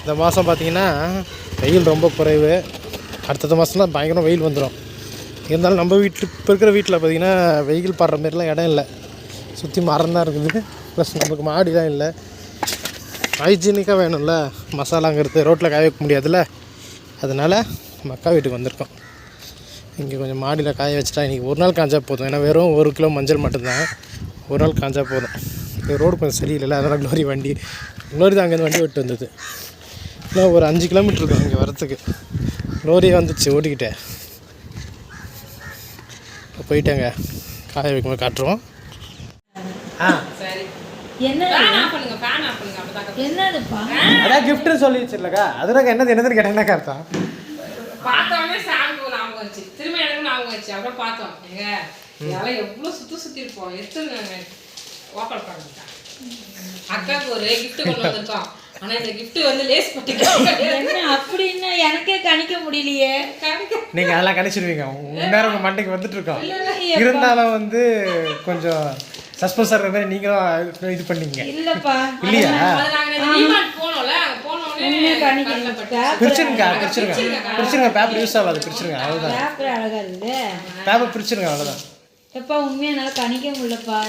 இந்த மாதம் பார்த்திங்கன்னா வெயில் ரொம்ப குறைவு. அடுத்த மாதம் தான் பயங்கரம் வெயில் வந்துடும். இருந்தாலும் நம்ம வீட்டில் இப்போ இருக்கிற வீட்டில் பார்த்திங்கன்னா வெயில் படுற மாரிலாம் இடம் இல்லை. சுற்றி மரம் தான் இருக்குது. ப்ளஸ் நமக்கு மாடிலாம் இல்லை. ஹைஜீனிக்காக வேணும்ல, மசாலாங்கிறது ரோட்டில் காய வைக்க முடியாதுல்ல. அதனால் நம்ம அக்கா வீட்டுக்கு வந்திருக்கோம். இங்கே கொஞ்சம் மாடியில் காய வச்சுட்டா இன்றைக்கி ஒரு நாள் காஞ்சா போதும். ஏன்னா வெறும் 1 கிலோ மஞ்சள் மட்டும்தான். ஒரு நாள் காஞ்சா போதும். இந்த ரோடு கொஞ்சம் சரியில்லை, அதனால் க்ளோரி தான் அங்கேருந்து வண்டி விட்டு வந்தது. இன்னும் ஒரு 5 கிலோமீட்டர் இருக்கும் இங்கே வரத்துக்கு. க்ளோரியே வந்துச்சு ஓடிக்கிட்டேன். இப்போ போயிட்டாங்க. காய வைக்கும்போது காட்டுருவோம். அதான் கிஃப்ட்னு சொல்லி வச்சிருக்கா. அதெல்லாம் என்னதுன்னு கேட்டேன்னா அர்த்தம். பார்த்தோன்னே சாமி ஞாபகம் வச்சு திரும்ப எனக்கு ஞாபகம் வச்சு அப்புறம் பார்த்தோம். எங்க இதெல்லாம் எவ்வளோ சுற்றி இருப்போம். எடுத்துருங்க ஓப்பன் பண்ணுங்க. அக்காவுக்கு ஒரு கிஃப்ட் கொண்டு வந்திருக்கோம். ஆனா இந்த கிஃப்ட் வந்து லேஸ் பண்ணிக்க அப்படின்னா எனக்கே கணிக்க முடியலையே. நீங்க அதெல்லாம் கணிச்சிருவீங்க. நேரம் உங்க மண்டைக்கு வந்துட்டு இருக்கோம். இருந்தாலும் வந்து கொஞ்சம் சஸ்பென்ஸா இருக்கிற மாதிரி நீங்களும் இது பண்ணீங்க. இல்லப்பா இல்லையா? போனோம்ல, பிரிச்சிருங்க. பேப்பர் யூஸ் ஆகாது, பிரிச்சிருங்க. அவ்வளோதான். பேப்பர் அழகா இருக்குது. பேப்பர் பிரிச்சிருங்க, அவ்வளோதான். எப்பா உண்மையா என்னால கணிக்க முடியலப்பா.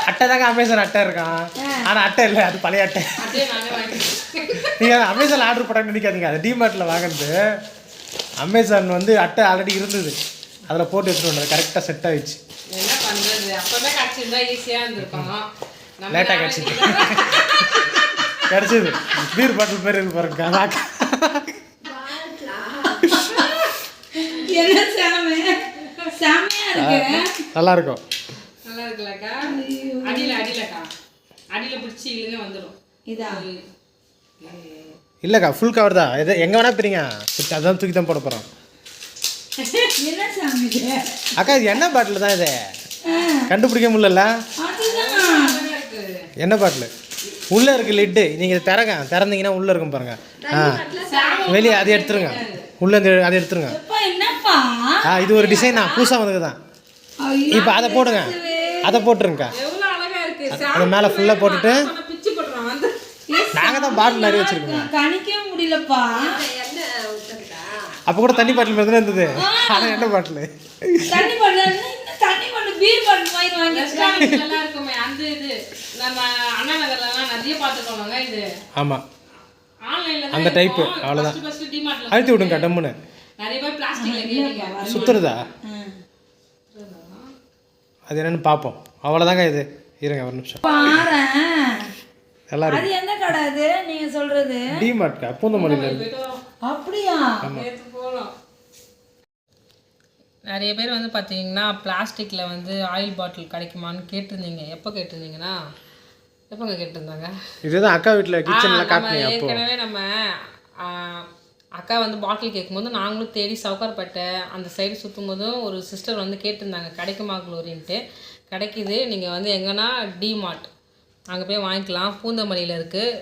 அட்டை தாங்க அமேசான் அட்டை இருக்கான். ஆனால் அட்டை இல்லை, அது பழைய அட்டை. நீங்கள் அமேசான் ஆர்டர் பண்ண நினைக்காதீங்க. அது டிமார்ட்டில் வாங்கினது. அமேசான் வந்து அட்டை ஆல்ரெடி இருந்தது, அதில் போட்டு எடுத்துகிட்டு வந்தது. கரெக்டாக செட் ஆகிடுச்சு. என்ன பண்ணுறது, அப்போவே கிடச்சிருந்தா ஈஸியாக இருந்திருக்கோம். லேட்டாக கிடச்சிது. கிடச்சிது. பீர் பாட்டில் பேர் இருக்கு பாருங்க. என்ன செமையா இருக்கு. நல்லா இருக்கும். நல்லா இருக்குல்லக்கா. அடியிலக்கா அடியில் பிடிச்சி இழுங்க வந்துடும். இதா இல்லைக்கா, ஃபுல் கவர் தான். எது எங்கே வேணா பிரிங்க. அதான் தூக்கி தான் போட போகிறோம். என்ன சாமி அக்கா, இது என்ன பாட்டில் தான் இது? கண்டுபிடிக்க முடியல. என்ன பாட்டில்? உள்ளே இருக்குது லிட்டு. நீங்கள் திறந்தீங்கன்னா உள்ளே இருக்கும் பாருங்க. வெளியே அதை எடுத்துருங்க. உள்ளே அதை எடுத்துருங்க. இது ஒரு டிசைனா புதுசாக வந்தது தான். இப்போ அதை போடுங்க, அதை போட்டுருங்க. அதை மேலே ஃபுல்லாக போட்டுட்டு நாங்கள் தான் பாட்டில் நிறைய வச்சுருக்கோங்க. கணிக்க முடியலப்பா. அப்போ கூட தண்ணி பாட்டில் மாதிரி தான் இருந்தது. ஆனால் என்ன பாட்டில்? தண்ணி பாட்டில் பீர் பாட்டில் வாங்கி நல்லா இருக்குமே. அந்த இது நம்ம அண்ணா நகர்லாம் நிறைய பார்த்துக்கோங்க. இது ஆமாம், ஆன்லைனில் அந்த டைப்பு. அவ்வளோதான். அழுத்தி விடுங்க டம்முன்னு. நிறைய பேர் பிளாஸ்டிக்ல சுற்றுறதா? அது என்னன்னு பார்ப்போம். அவ்வளோதாங்க. இது இருங்க ஒரு நிமிஷம் பாரேன். எல்லாரும் அது என்ன கடை அது நீங்க சொல்றது? டிமார்ட்க்கா, பூந்தமல்லியில் இருக்கு. அப்படியா? நிறைய பேர் வந்து பார்த்தீங்கன்னா பிளாஸ்டிக்கில் வந்து ஆயில் பாட்டில் கிடைக்குமான்னு கேட்டிருந்தீங்க. எப்போ கேட்டிருந்தீங்கன்னா எப்போங்க கேட்டிருந்தாங்க? இதுதான் அக்கா வீட்டில் கிச்சனில் காட்டினீங்க. ஏற்கனவே நம்ம அக்கா வந்து பாட்டில் கேட்கும்போது நாங்களும் தேடி சவுக்கார்பேட்டை அந்த சைடு சுற்றும் போதும் ஒரு சிஸ்டர் வந்து கேட்டிருந்தாங்க கிடைக்குமா க்ளோரின்ட்டு. கிடைக்கிது. நீங்கள் வந்து எங்கன்னா டிமார்ட் அங்கே போய் வாங்கிக்கலாம். பூந்தமல்லியில் இருக்குது.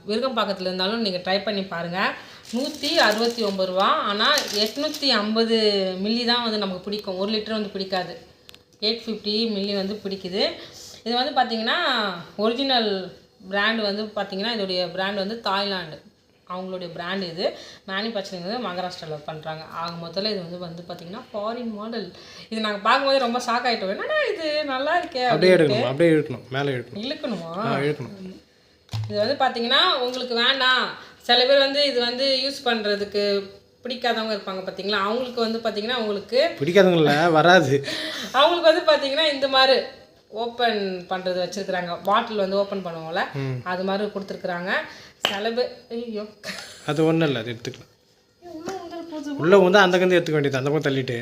விருகம்பாக்கத்தில் இருந்தாலும் நீங்கள் ட்ரை பண்ணி பாருங்கள். 169 ரூபா. ஆனால் 850 மில்லி தான் வந்து நமக்கு பிடிக்கும். 1 லிட்டர் வந்து பிடிக்காது. 850 மில்லி வந்து பிடிக்குது. இது வந்து பார்த்திங்கன்னா ஒரிஜினல் பிராண்டு வந்து பார்த்திங்கன்னா இதோடைய பிராண்ட் வந்து தாய்லாண்டு அவங்களுடைய பிராண்டு. இது மேனுஃபேக்சரிங் வந்து மகாராஷ்டிராவில் பண்ணுறாங்க. ஆக மொத்தத்தில் இது வந்து பார்த்திங்கன்னா ஃபாரின் மாடல். இது நாங்கள் பார்க்கும்போது ரொம்ப ஷாக் ஆகிட்டோம். என்னடா இது நல்லா இருக்கே. அப்படியே இழுக்கணும், மேலே இழுக்கணுமா? இது வந்து பார்த்திங்கன்னா உங்களுக்கு வேண்டாம். சில பேர் வந்து இது வந்து யூஸ் பண்ணுறதுக்கு பிடிக்காதவங்க இருப்பாங்க பார்த்தீங்களா. அவங்களுக்கு வந்து பார்த்திங்கன்னா அவங்களுக்கு பிடிக்காதவங்கள வராது. அவங்களுக்கு வந்து பார்த்திங்கன்னா இந்த மாதிரி ஓப்பன் பண்ணுறது வச்சுருக்குறாங்க. பாட்டில் வந்து ஓப்பன் பண்ணுவோம்ல, அது மாதிரி கொடுத்துருக்குறாங்க. சில பேர் ஐயோ அது ஒன்றும் இல்லை, அது எடுத்துக்கலாம். உள்ளே வந்து அந்த கந்து எடுத்துக்க வேண்டியது. அந்த பக்கம் தள்ளிட்டு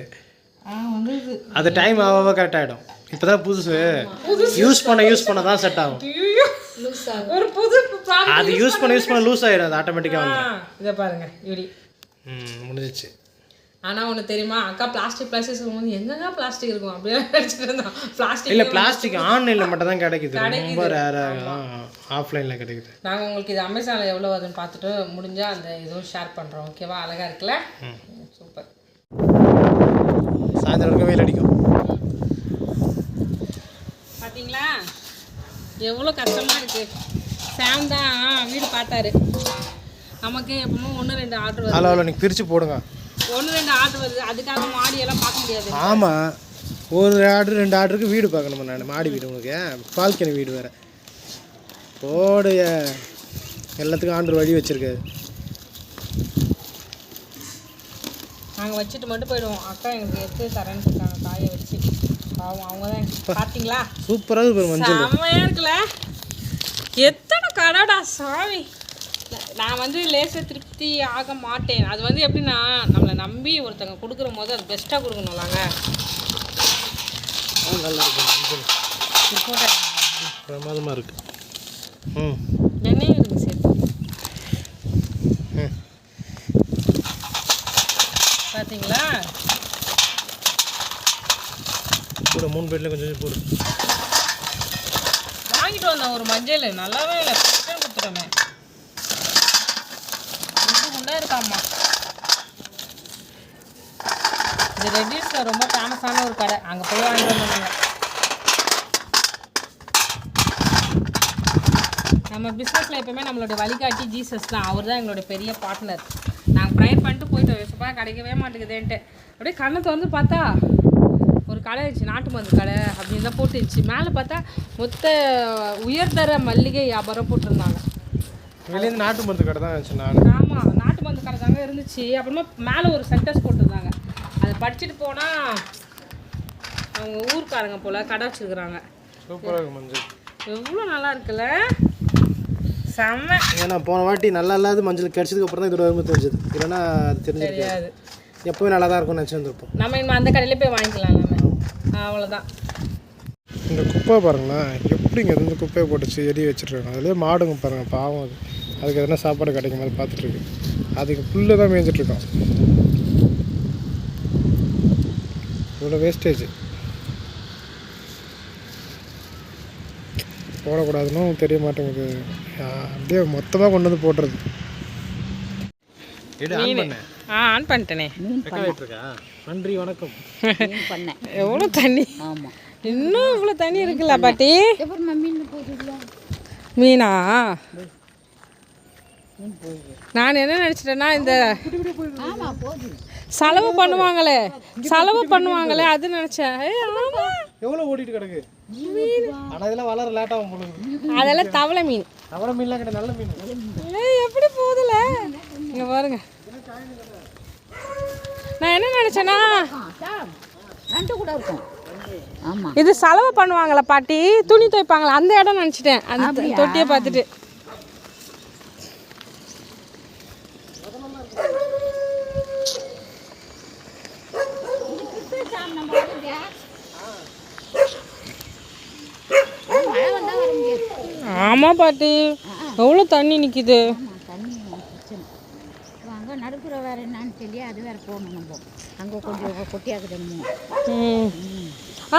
அது டைம் ஆக கரெக்ட் ஆகிடும். இப்போ தான் புதுசு யூஸ் பண்ண தான் செட் ஆகும். ஒரு புது அது யூஸ் பண்ண லூஸ் ஆகிடும். அது ஆட்டோமேட்டிக்காக வந்து இதை பாருங்க இப்படி முடிஞ்சிச்சு. ஆனால் ஒன்று தெரியுமா, அக்கா பிளாஸ்டிக் இருக்கும்போது எங்கெங்க பிளாஸ்டிக் இருக்கும் அப்படியே நினச்சிட்டு இருந்தோம். பிளாஸ்டிக் இல்லை, பிளாஸ்டிக் ஆன்லைனில் மட்டும் தான் கிடைக்குது. ரொம்ப ரேராக ஆஃப்லைனில் கிடைக்குது. நாங்கள் உங்களுக்கு இது அமேசானில் எவ்வளோ வருதுன்னு பார்த்துட்டு முடிஞ்சால் அந்த இதுவும் ஷேர் பண்ணுறோம். ஓகேவா? அழகாக இருக்குல்ல? சூப்பர். சாயந்தரம் வரைக்கும் வெயில் அடிக்கும். பார்த்தீங்களா எவ்வளோ கஷ்டமாக இருக்குது. சாம் தான் வீடு பார்த்தாரு. நமக்கு எப்பவுமே 1-2 ஆர்டர் வருது. அவ்வளோ நீங்கள் பிரித்து போடுங்க. 1-2 ஆர்டர் வருது, அதுக்காக மாடியெல்லாம் பார்க்க முடியாது. ஆமாம், ஒரு ஆர்டர் 2 ஆர்டருக்கு வீடு பார்க்கணுமா? நான் மாடி வீடு உங்களுக்கு பால்கனி வீடு வேறு போடு. எல்லாத்துக்கும் ஆர்டர் வழி வச்சுருக்காது. நாங்கள் வச்சுட்டு மட்டும் போயிடுவோம். அக்கா எங்களுக்கு எடுத்து தரேன்னு இருக்காங்க காயை வச்சு. அவங்க தான் பார்த்தீங்களா சூப்பராக இருக்கும் மஞ்சள். செம்மையாக இருக்குல்ல. எத்தனை கடைடா சாமி. நான் வந்து லேசாக திருப்தி ஆக மாட்டேன். அது வந்து எப்படின்னா நம்மளை நம்பி ஒருத்தங்க கொடுக்குற போது அது பெஸ்ட்டாக கொடுக்கணும்லாங்க. நல்லா இருக்கும் மஞ்சள், பிரமாதமாக இருக்குது. எண்ணெயும் இருக்குது சேர்த்து. பார்த்தீங்களா கூட 3 பேர்ல கொஞ்சம் போடு. வாங்கிட்டு வந்தேன் ஒரு மஞ்சள், நல்லாவே இல்லை, கொடுத்துட்டோமே. குண்டா இருக்காம்மா. இது ரெட்டிஸில் ரொம்ப ஃபேமஸான ஒரு கடை, அங்கே போய் வாங்கிட்டு வந்தாங்க. நம்ம பிஸ்னஸில் எப்போவுமே நம்மளோட வழிகாட்டி ஜீசஸ் தான். அவர் தான் எங்களோட பெரிய பார்ட்னர். நாங்கள் ப்ரேயர் பண்ணிட்டு போயிட்டோம், யோசிப்பா கிடைக்கவே மாட்டேங்குதுன்ட்டு. அப்படியே கண்ணை திறந்து பார்த்தா ஒரு கடை இருந்துச்சு, நாட்டு மருந்து கடை அப்படின்னு தான் போட்டுருந்துச்சு. மேலே பார்த்தா மொத்த உயர்தர மல்லிகை வியாபாரம் போட்டிருந்தாங்க. வெளியேருந்து நாட்டு மருந்து கடை தான் இருந்துச்சு. நான் ஆமாம், நாட்டு மருந்து கடை தாங்க இருந்துச்சு. அப்புறமா மேலே ஒரு சென்டர்ஸ் போட்டிருந்தாங்க. அதை படிச்சுட்டு போனால் அவங்க ஊருக்காரங்க போல் கடை வச்சுருக்குறாங்க. சூப்பராக இருக்கும் மஞ்சள், எவ்வளோ நல்லா இருக்குல்ல, செம்ம. ஏன்னா போன வாட்டி நல்லா இல்லாத மஞ்சள் கிடச்சதுக்கு அப்புறம் தான் இதோட வரும்போது தெரிஞ்சது. இல்லைன்னா அது தெரியாது. எப்போவும் நல்லா தான் இருக்கும்னு நினச்சி வந்துருப்போம். நம்ம இனிமேல் அந்த கடையிலே போய் வாங்கிக்கலாம் நம்ம. அவ்வளோதான். இந்த குப்பை பாருங்களேன், எப்படிங்க இந்த குப்பையை போட்டுச்சு எரி வச்சுருக்காங்க. அதுலேயே மாடுங்க பாருங்கள், பாவம் அது. அதுக்கு எதனா சாப்பாடு கிடைக்கும் போது பார்த்துட்ருக்கு. அதுக்கு புல்லு தான் மேய்ஞ்சிட்ருக்கோம். இவ்வளோ வேஸ்டேஜ் போடக்கூடாதுன்னு தெரிய மாட்டேங்குது. அப்படியே மொத்தமாக கொண்டு வந்து போட்டுறது. ஆன் பண்ணிட்டேனே. நன்றி, வணக்கம். எவ்வளோ தண்ணி. ஆமாம், இன்னும் இவ்வளோ தண்ணி இருக்குல்ல பாட்டி. மீனா நான் என்ன நினச்சிட்டேன்னா இந்த செலவு பண்ணுவாங்களே அது நினச்சேன். எவ்வளோ ஓடிட்டு கிடக்கு. ஆனால் இதெல்லாம் வளர லேட்டாகும் போகுது. அதெல்லாம் தவளை மீன். தவளை மீன்லாம் கிடையாது, நல்ல மீன். எப்படி போகுதுல இங்கே பாருங்க. நான் என்ன நினச்சேன்னா இது செலவு பண்ணுவாங்களா பாட்டி, துணி துவைப்பாங்களா, அந்த இடம் நினச்சிட்டேன். அந்த தொட்டியை பார்த்துட்டு. ஆமாம் பாட்டி, எவ்வளோ தண்ணி நிற்கிது. அங்கே நடுப்புற வேறு என்னன்னு சொல்லி அது வேறு போகணும். நம்ம அங்கே கொஞ்சம் கொட்டியாக்குதுன்னு.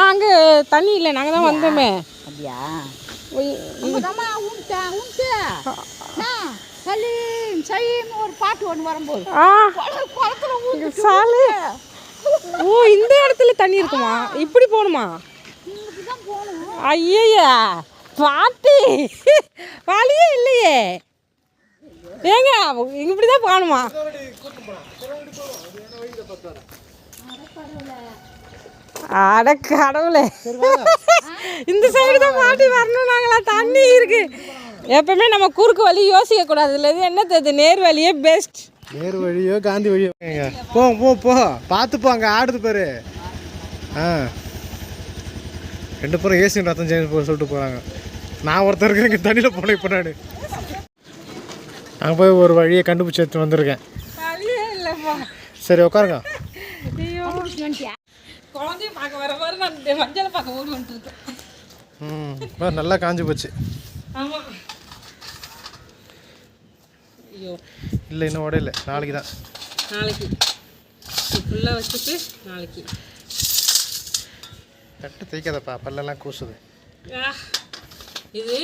அங்கே தண்ணி இல்லை, நாங்கள் தான் வந்தோமே. அப்படியா? ஒரு பாட்டு ஒன்று வரும்போது சாலு. ஓ, இந்த இடத்துல தண்ணி இருக்குமா? இப்படி போகணுமா? ஐயா பாட்டி, வழியே இல்லையே. ஏங்க இப்படிதான் போகணுமா? அட கடவுளே, இந்த சைடு தான் பாட்டி வரணும். நாங்களா தண்ணி இருக்கு. எப்பவுமே நம்ம குறுக்கு வழி யோசிக்க கூடாது. இல்லை என்ன தெரியுது, நேர் வழியே பெஸ்ட். நேர் வழியோ காந்தி வழியோ போ போ போ பார்த்து போ. அங்கே ஆடுது பாரு. 2 பேரும் ஏசி ரத்தம் சேஞ்ச் போக சொல்லிட்டு போகிறாங்க. நான் ஒருத்தர் இருக்கிறேன் இங்கே தண்ணியில் போனேன். இப்போ நான் அங்கே போய் ஒரு வழியை கண்டுபிடிச்சி எடுத்து வந்திருக்கேன். சரி உட்காருங்க. குழந்தைய பார்க்க வர வர நான் மஞ்சளை பார்க்க ஓடி வந்துருக்கேன். நல்லா காஞ்சி போச்சு. ஆமாம். ஐயோ இல்லை, இன்னும் உடையில. நாளைக்கு தான். நாளைக்கு ஃபுல்லாக வச்சுட்டு நாளைக்கு கட்டு தேய்க்காதப்பா, பல்லெல்லாம் கூசுது. இது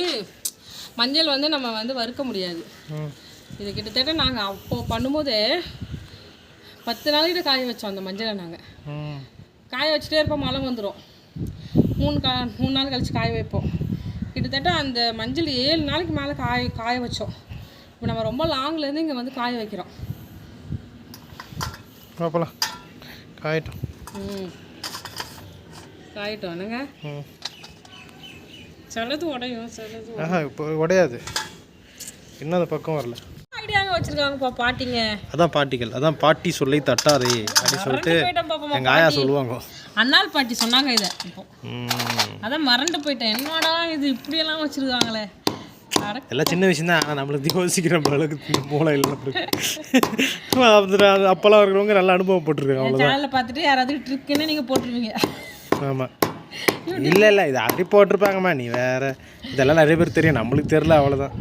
மஞ்சள் வந்து நம்ம வந்து வறுக்க முடியாது. இது கிட்டத்தட்ட நாங்கள் அப்போது பண்ணும்போது 10 நாளைக்கிட்ட காய வச்சோம் அந்த மஞ்சளை. நாங்கள் காய வச்சுட்டே இருப்போம், மழை வந்துடும். 3 நாள் கழிச்சு காய வைப்போம். கிட்டத்தட்ட அந்த மஞ்சள் 7 நாளைக்கு மேலே காய வச்சோம். இப்போ நம்ம ரொம்ப லாங்லேருந்து இங்கே வந்து காய வைக்கிறோம். பார்ப்பலாம் காயட்டும். காயட்டும் என்னங்க. சிலது உடையும் சிலது இப்போ உடையாது. இன்னும் அந்த பக்கம் வரல. ஐடியாங்க வச்சுருக்காங்கப்பா பாட்டிங்க. அதான் பாட்டிகள், அதான் பாட்டி சொல்லி தட்டாரே அப்படி சொல்லிட்டு எங்கள் ஆயா சொல்லுவாங்க. அண்ணாள் பாட்டி சொன்னாங்க இதை. இப்போ அதான் மறந்து போயிட்டேன். என்னடா இது இப்படியெல்லாம் வச்சுருக்காங்களே. எல்லாம் சின்ன விஷயம் தான். ஆனால் நம்மளுக்கு யோசிக்கிற அளவுக்கு மூளை இல்லை. அப்போல்லாம் இருக்கிறவங்க நல்ல அனுபவம் போட்டிருக்காங்க. அவ்வளோதான். சேனலில் பார்த்துட்டு யாராவது ட்ரிக்குன்னு நீங்கள் போட்டுருவீங்க. ஆமாம். இல்லை இது அப்படி போட்டிருப்பாங்கம்மா. நீ வேறு இதெல்லாம் நிறைய பேர் தெரியும், நம்மளுக்கு தெரில. அவ்வளோதான்.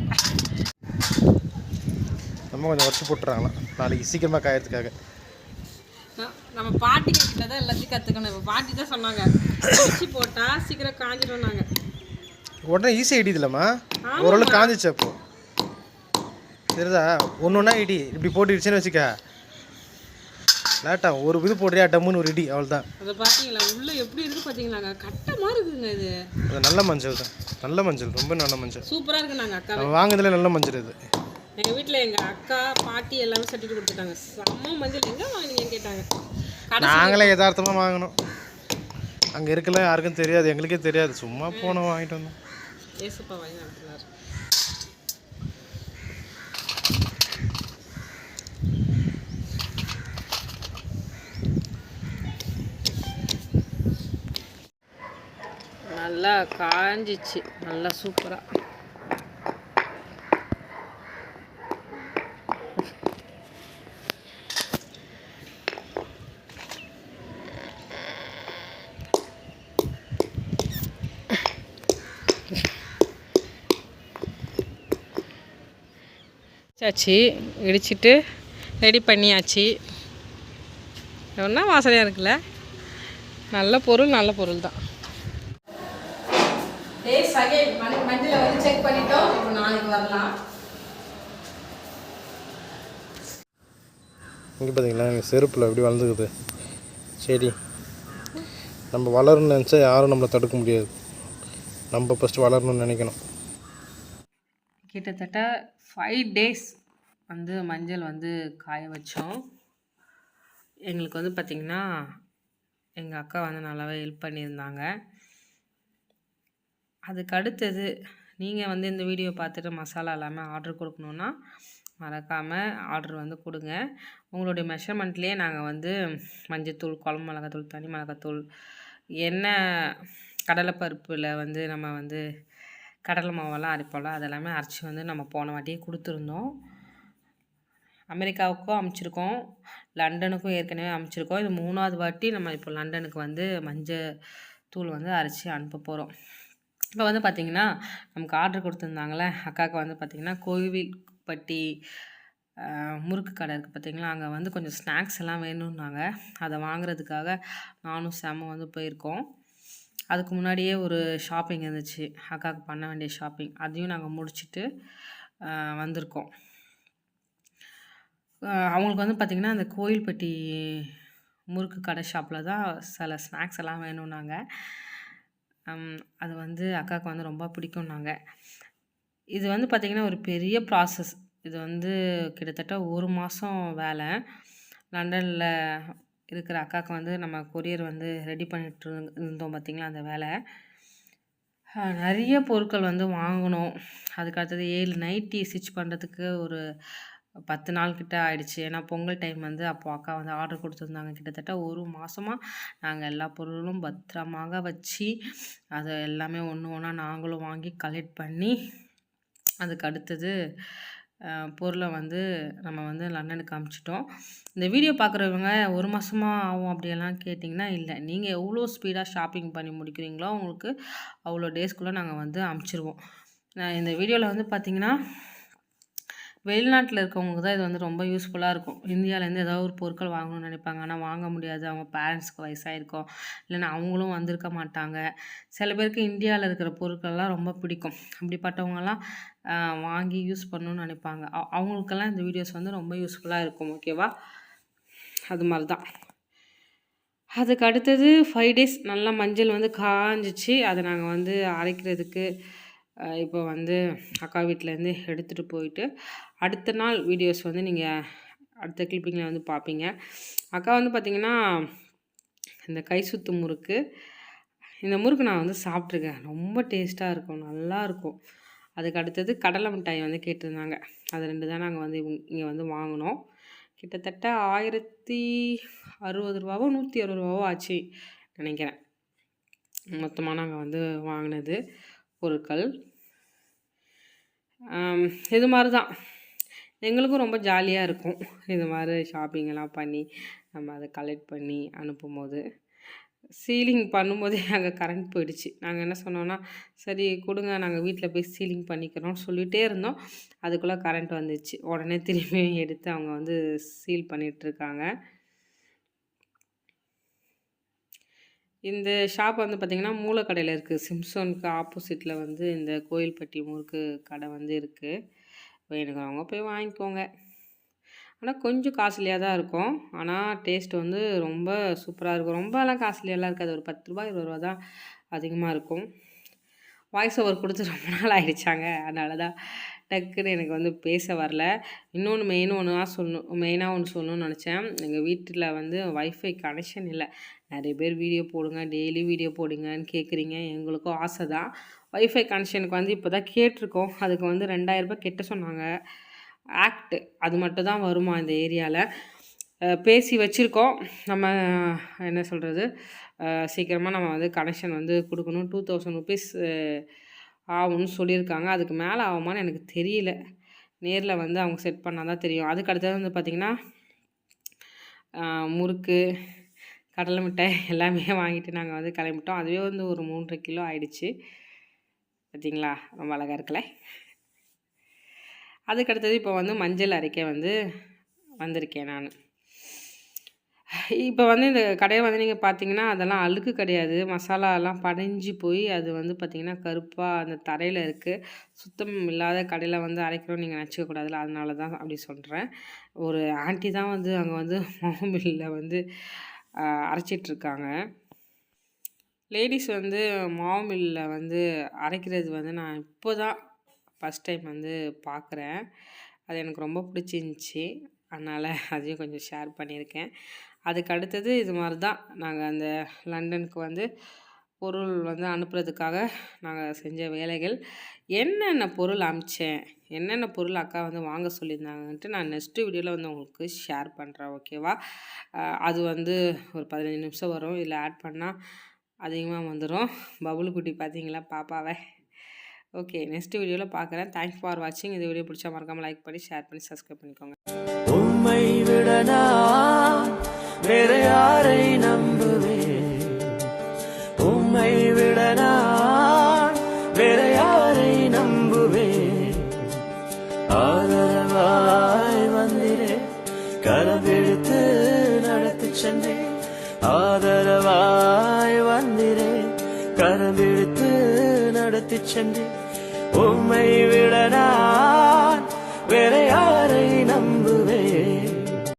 நம்ம கொஞ்சம் உடச்சி போட்டுறாங்களாம் நாளைக்கு சீக்கிரமாக காயறதுக்காக. நம்ம பாட்டிங்க கிட்ட தான் எல்லாத்தையும் கற்றுக்கணும். இப்போ பாட்டி தான் சொன்னாங்க உடச்சி போட்டால் சீக்கிரம் காஞ்சிடும். நாங்கள் உடனே ஈஸியாக இடிதில்லம்மா. ஓரளவு காஞ்சிச்சு. அப்போ சரிதா ஒன்று ஒன்றா இடி. இப்படி போட்டுடுச்சுன்னு வச்சுக்க லேட்டா ஒரு இது போடுறியா டம்முன்னு ஒரு இடி. அவ்வளோதான். அதை பார்த்தீங்களா உள்ளே எப்படி இருக்குது பார்த்தீங்களாங்க. கட்டமாக இருக்குதுங்க இது. அது நல்ல மஞ்சள் தான். நல்ல மஞ்சள், ரொம்ப நல்ல மஞ்சள். சூப்பராக இருக்குது. நாங்கள் அக்கா நம்ம வாங்குறதுல நல்ல மஞ்சள் இது. எங்கள் வீட்டில் எங்கள் அக்கா பாட்டி எல்லாமே சட்டிட்டு கொடுத்துட்டாங்க. செம்ம மஞ்சள். எங்கே வாங்கினீங்கன்னு கேட்டாங்க. நாங்களே யதார்த்தமாக வாங்கினோம். அங்கே இருக்கல, யாருக்கும் தெரியாது, எங்களுக்கே தெரியாது. சும்மா போனோம் வாங்கிட்டு வந்தோம். ஏசுப்பா வாங்கி நடத்துனார். நல்லா காஞ்சிச்சு. நல்லா சூப்பராக. ஆச்சு இடிச்சிட்டு ரெடி பண்ணியாச்சு. ஒன்றா வாசனையாக இருக்குல்ல. நல்ல பொருள் தான். மஞ்சளை வந்து செக் பண்ணிட்டோம். இப்போ நாளைக்கு வரலாம். இங்கே பார்த்தீங்களா எங்கள் செருப்பில் எப்படி வளர்ந்துக்குது செடி. நம்ம வளரணும்னு நினச்சா யாரும் நம்மளை தடுக்க முடியாது. நம்ம ஃபஸ்ட்டு வளரணும்னு நினைக்கணும். கிட்டத்தட்ட 5 days வந்து மஞ்சள் வந்து காய வச்சோம். எங்களுக்கு வந்து பார்த்திங்கன்னா எங்கள் அக்கா வந்து நல்லாவே ஹெல்ப் பண்ணியிருந்தாங்க. அதுக்கு அடுத்தது நீங்கள் வந்து இந்த வீடியோ பார்த்துட்டு மசாலா எல்லாமே ஆர்டர் கொடுக்கணுன்னா மறக்காமல் ஆர்டர் வந்து கொடுங்க. உங்களுடைய மெஷர்மெண்ட்லேயே நாங்கள் வந்து மஞ்சத்தூள், குழம்பு மிளகாத்தூள், தனி மிளகாத்தூள், என்ன கடலைப்பருப்பில் வந்து நம்ம வந்து கடலை மாவெல்லாம் அரைப்போம்ல, அதெல்லாமே அரைச்சி வந்து நம்ம போன வாட்டியே கொடுத்துருந்தோம். அமெரிக்காவுக்கும் அனுப்பிச்சிருக்கோம், லண்டனுக்கும் ஏற்கனவே அனுப்பிச்சிருக்கோம். இது 3வது வாட்டி நம்ம இப்போ லண்டனுக்கு வந்து மஞ்சள் தூள் வந்து அரைச்சி அனுப்ப போகிறோம். இப்போ வந்து பார்த்திங்கன்னா நமக்கு ஆர்டர் கொடுத்துருந்தாங்களே அக்காவுக்கு வந்து பார்த்திங்கன்னா கோவில்பட்டி முறுக்கு கடை இருக்குது பார்த்திங்களா, அங்கே வந்து கொஞ்சம் ஸ்நாக்ஸ் எல்லாம் வேணும்னாங்க. அதை வாங்குறதுக்காக நானும் சாமும் வந்து போயிருக்கோம். அதுக்கு முன்னாடியே ஒரு ஷாப்பிங் இருந்துச்சு, அக்காவுக்கு பண்ண வேண்டிய ஷாப்பிங். அதையும் நாங்கள் முடிச்சுட்டு வந்திருக்கோம். அவங்களுக்கு வந்து பார்த்திங்கன்னா அந்த கோயில்பட்டி முறுக்கு கடை ஷாப்பில் தான் சில ஸ்நாக்ஸ் எல்லாம் வேணும்னாங்க. அது வந்து அக்காவுக்கு வந்து ரொம்ப பிடிக்கும்னாங்க. இது வந்து பார்த்திங்கன்னா ஒரு பெரிய ப்ராசஸ். இது வந்து கிட்டத்தட்ட 1 மாதம் வேலை. லண்டனில் இருக்கிற அக்காவுக்கு வந்து நம்ம கொரியர் வந்து ரெடி பண்ணிட்டு இருந்தோம் பார்த்திங்களா, அந்த வேலை. நிறைய பொருட்கள் வந்து வாங்கணும். அதுக்கு அடுத்தது 7 நைட்டி ஸ்டிச் பண்ணுறதுக்கு ஒரு 10 நாள் கிட்ட ஆயிடுச்சு. ஏன்னா பொங்கல் டைம் வந்து அப்போ அக்கா வந்து ஆர்டர் கொடுத்துருந்தாங்க. கிட்டத்தட்ட 1 மாதமாக நாங்கள் எல்லா பொருளும் பத்திரமாக வச்சு அதை எல்லாமே ஒன்று ஒன்றா நாங்களும் வாங்கி கலெக்ட் பண்ணி அதுக்கு அடுத்தது பொருளை வந்து நம்ம வந்து லண்டனுக்கு அனுப்பிச்சிட்டோம். இந்த வீடியோ பார்க்குறவங்க 1 மாதமாக ஆகும் அப்படியெல்லாம் கேட்டிங்கன்னா இல்லை, நீங்கள் எவ்வளோ ஸ்பீடாக ஷாப்பிங் பண்ணி முடிக்கிறீங்களோ உங்களுக்கு அவ்வளோ டேஸ்க்குள்ளே நாங்கள் வந்து அனுப்பிச்சிருவோம். இந்த வீடியோவில் வந்து பார்த்திங்கன்னா வெளிநாட்டில் இருக்கவங்களுக்கு தான் இது வந்து ரொம்ப யூஸ்ஃபுல்லாக இருக்கும். இந்தியாவிலேருந்து ஏதாவது ஒரு பொருட்கள் வாங்கணும்னு நினைப்பாங்க, ஆனால் வாங்க முடியாது. அவங்க பேரண்ட்ஸ்க்கு வயசாகிருக்கும், இல்லைன்னா அவங்களும் வந்திருக்க மாட்டாங்க. சில பேருக்கு இந்தியாவில் இருக்கிற பொருட்கள்லாம் ரொம்ப பிடிக்கும். அப்படிப்பட்டவங்கலாம் வாங்கி யூஸ் பண்ணணும்னு நினைப்பாங்க. அவங்களுக்கெல்லாம் இந்த வீடியோஸ் வந்து ரொம்ப யூஸ்ஃபுல்லாக இருக்கும். ஓகேவா? அது மாதிரி தான். அதுக்கு அடுத்தது 5 days நல்லா மஞ்சள் வந்து காஞ்சிச்சு. அதை நாங்கள் வந்து அரைக்கிறதுக்கு இப்போ வந்து அக்கா வீட்டிலேருந்து எடுத்துகிட்டு போயிட்டு அடுத்த நாள் வீடியோஸ் வந்து நீங்கள் அடுத்த கிளிப்பிங்கில் வந்து பார்ப்பீங்க. அக்கா வந்து பார்த்திங்கன்னா இந்த கை சுத்து முறுக்கு, இந்த முறுக்கு நான் வந்து சாப்பிட்ருக்கேன். ரொம்ப டேஸ்ட்டாக இருக்கும், நல்லாயிருக்கும். அதுக்கு அடுத்தது கடலை மிட்டாய் வந்து கேட்டிருந்தாங்க. அது 2 தான் நாங்கள் வந்து இங்கே வந்து வாங்கினோம். கிட்டத்தட்ட ₹1060 ₹160 ஆச்சு நினைக்கிறேன். மொத்தமாக நாங்கள் வந்து வாங்கினது பொருட்கள். இது மாதிரி தான் எங்களுக்கும் ரொம்ப ஜாலியாக இருக்கும். இது மாதிரி ஷாப்பிங்கெல்லாம் பண்ணி நம்ம அதை கலெக்ட் பண்ணி அனுப்பும்போது. சீலிங் பண்ணும்போதே அங்கே கரண்ட் போயிடுச்சு. நாங்கள் என்ன சொன்னோன்னா, சரி கொடுங்க நாங்கள் வீட்டில் போய் சீலிங் பண்ணிக்கிறோம்னு சொல்லிகிட்டே இருந்தோம். அதுக்குள்ளே கரண்ட் வந்துச்சு. உடனே திரும்பி எடுத்து அவங்க வந்து சீல் பண்ணிகிட்ருக்காங்க. இந்த ஷாப் வந்து பார்த்திங்கன்னா மூலக்கடையில் இருக்குது. சிம்சோனுக்கு ஆப்போசிட்டில் வந்து இந்த கோயில்பட்டி முறுக்கு கடை வந்து இருக்குது. வேணுங்கிறவங்க போய் வாங்கிக்கோங்க. ஆனால் கொஞ்சம் காஸ்ட்லியாக தான் இருக்கும். ஆனால் டேஸ்ட் வந்து ரொம்ப சூப்பராக இருக்கும். ரொம்பலாம் காஸ்ட்லியெல்லாம் இருக்காது. ஒரு ₹10 ₹20 தான் அதிகமாக இருக்கும். வாய்ஸ் ஓவர் கொடுத்து ரொம்ப நாள் ஆகிடுச்சாங்க. அதனால தான் டக்குன்னு எனக்கு வந்து பேச வரல. இன்னொன்று மெயினாக ஒன்று சொல்லணும்னு நினச்சேன். எங்கள் வீட்டில் வந்து வைஃபை கனெக்ஷன் இல்லை. நிறைய பேர் வீடியோ போடுங்க, டெய்லி வீடியோ போடுங்கன்னு கேட்குறீங்க. எங்களுக்கும் ஆசை தான். வைஃபை கனெக்ஷனுக்கு வந்து இப்போ தான் கேட்டிருக்கோம். அதுக்கு வந்து ₹2000 கட்ட சொன்னாங்க. ஆக்ட் அது மட்டும் தான் வருமா இந்த ஏரியாவில். பேசி வச்சுருக்கோம். நம்ம என்ன சொல்கிறது, சீக்கிரமாக நம்ம வந்து கனெக்ஷன் வந்து கொடுக்கணும். ₹2000 ஆகும்னு சொல்லியிருக்காங்க. அதுக்கு மேலே ஆகுமான்னு எனக்கு தெரியல. நேரில் வந்து அவங்க செட் பண்ணால் தான் தெரியும். அதுக்கு அடுத்தது வந்து பார்த்திங்கன்னா முறுக்கு, கடலை மிட்டாய் எல்லாமே வாங்கிட்டு நாங்கள் வந்து கிளம்பிட்டோம். அதுவே வந்து ஒரு 3.5 கிலோ ஆயிடுச்சு. பார்த்தீங்களா, ரொம்ப அழகாக இருக்குல்ல. அதுக்கு அடுத்தது இப்போ வந்து மஞ்சள் அரைக்க வந்து வந்திருக்கேன் நான். இப்போ வந்து இந்த கடையில் வந்து நீங்கள் பார்த்தீங்கன்னா அதெல்லாம் அழுக்கு கிடையாது. மசாலாலாம் படைஞ்சு போய் அது வந்து பார்த்திங்கன்னா கருப்பாக அந்த தரையில் இருக்குது. சுத்தம் இல்லாத கடையில் வந்து அரைக்கிறோம் நீங்கள் நினச்சிக்கக்கூடாதுல, அதனால தான் அப்படி சொல்கிறேன். ஒரு ஆண்டி தான் வந்து அங்கே வந்து மாவுமில்லில் வந்து அரைச்சிட்ருக்காங்க. லேடிஸ் வந்து மாவுமில்லில் வந்து அரைக்கிறது வந்து நான் இப்போ தான் ஃபஸ்ட் டைம் வந்து பார்க்குறேன். அது எனக்கு ரொம்ப பிடிச்சிருந்துச்சி. அதனால் அதையும் கொஞ்சம் ஷேர் பண்ணியிருக்கேன். அதுக்கு அடுத்தது இது மாதிரி தான் நாங்கள் அந்த லண்டனுக்கு வந்து பொருள் வந்து அனுப்புறதுக்காக நாங்கள் செஞ்ச வேலைகள். என்னென்ன பொருள் அனுப்பிச்சேன், என்னென்ன பொருள் அக்கா வந்து வாங்க சொல்லியிருந்தாங்கன்ட்டு நான் நெக்ஸ்ட்டு வீடியோவில் வந்து உங்களுக்கு ஷேர் பண்ணுறேன். ஓகேவா? அது வந்து ஒரு 15 நிமிஷம் வரும். இதில் ஆட் பண்ணால் அதிகமாக வந்துடும். பபுளு குட்டி பார்த்தீங்களா பாப்பாவை? ஓகே, நெக்ஸ்ட் வீடியோவில் பார்க்குறேன். தேங்க்ஸ் ஃபார் வாட்சிங். இந்த வீடியோ பிடிச்சா மறக்காமல் லைக் பண்ணி ஷேர் பண்ணி சப்ஸ்கிரைப் பண்ணிக்கோங்க. உம்மை விட நான் வேற யாரை நம்புவேன்? உம்மை விட நான் வேற யாரை நம்புவேன்? ஆதரவாய் வந்திரே, கரம்பிடித்து நடத்தி சென்றேன். ஆதரவாய் வந்திரே, கரம்பிடித்து நடத்தி சென்றேன். உம்மை விட நான் வேற யாரை நம்ப